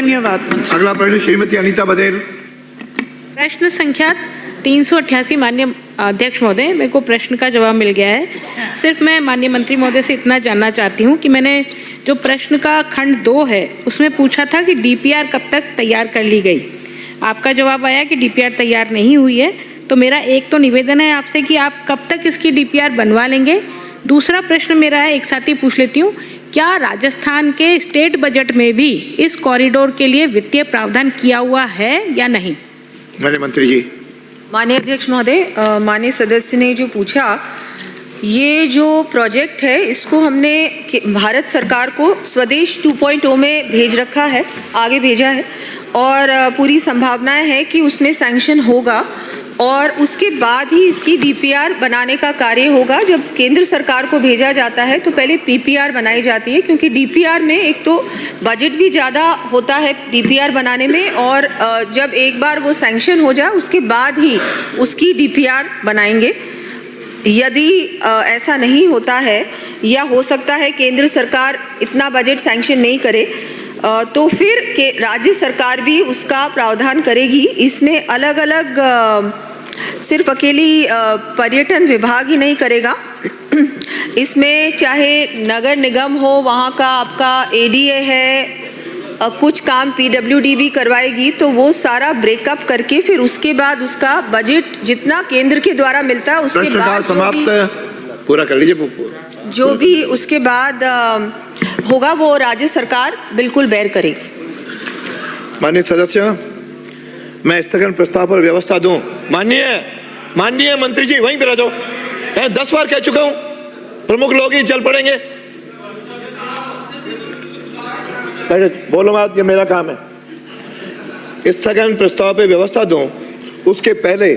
धन्यवाद मंत्री। अगला प्रश्न श्रीमती अनीता बधेल। प्रश्न संख्या 388। माननीय अध्यक्ष महोदय, मेरे को प्रश्न का जवाब मिल गया है। सिर्फ मैं माननीय मंत्री महोदय से इतना जानना चाहती हूँ कि मैंने जो प्रश्न का खंड 2 है उसमें पूछा था कि डीपीआर कब तक तैयार कर ली गई। आपका जवाब आया कि डीपीआर तैयार नहीं हुई है। तो मेरा एक तो निवेदन है आपसे कि आप कब तक इसकी डीपीआर बनवा लेंगे। दूसरा प्रश्न मेरा है, एक साथ ही पूछ लेती हूँ, क्या राजस्थान के स्टेट बजट में भी इस कॉरिडोर के लिए वित्तीय प्रावधान किया हुआ है या नहीं? माननीय मंत्री जी। माननीय अध्यक्ष महोदय, माननीय सदस्य ने जो पूछा, ये जो प्रोजेक्ट है इसको हमने भारत सरकार को स्वदेश 2.0 में भेज रखा है, आगे भेजा है और पूरी संभावनाएं है कि उसमें सैंक्शन होगा और उसके बाद ही इसकी डीपीआर बनाने का कार्य होगा। जब केंद्र सरकार को भेजा जाता है तो पहले पीपीआर बनाई जाती है, क्योंकि डीपीआर में एक तो बजट भी ज़्यादा होता है डीपीआर बनाने में, और जब एक बार वो सैंक्शन हो जाए उसके बाद ही उसकी डीपीआर बनाएंगे। यदि ऐसा नहीं होता है या हो सकता है केंद्र सरकार इतना बजट सैंक्शन नहीं करे तो फिर के राज्य सरकार भी उसका प्रावधान करेगी। इसमें अलग अलग सिर्फ अकेली पर्यटन विभाग ही नहीं करेगा, इसमें चाहे नगर निगम हो, वहाँ का आपका एडीए है, कुछ काम पीडब्ल्यूडी भी करवाएगी। तो वो सारा ब्रेकअप करके फिर उसके बाद उसका बजट जितना केंद्र के द्वारा मिलता है उसके बाद समाप्त पूरा कर लीजिए। जो भी उसके बाद होगा वो राज्य सरकार बिल्कुल बेयर करेगी। माननीय सदस्य, मैं स्थगन प्रस्ताव पर व्यवस्था दूं। माननीय मंत्री जी वहीं पे रह जाओ। 10 बार कह चुका हूं, प्रमुख लोग ही चल पड़ेंगे। बोलो मत, ये मेरा काम है। स्थगन प्रस्ताव पे व्यवस्था दूं, उसके पहले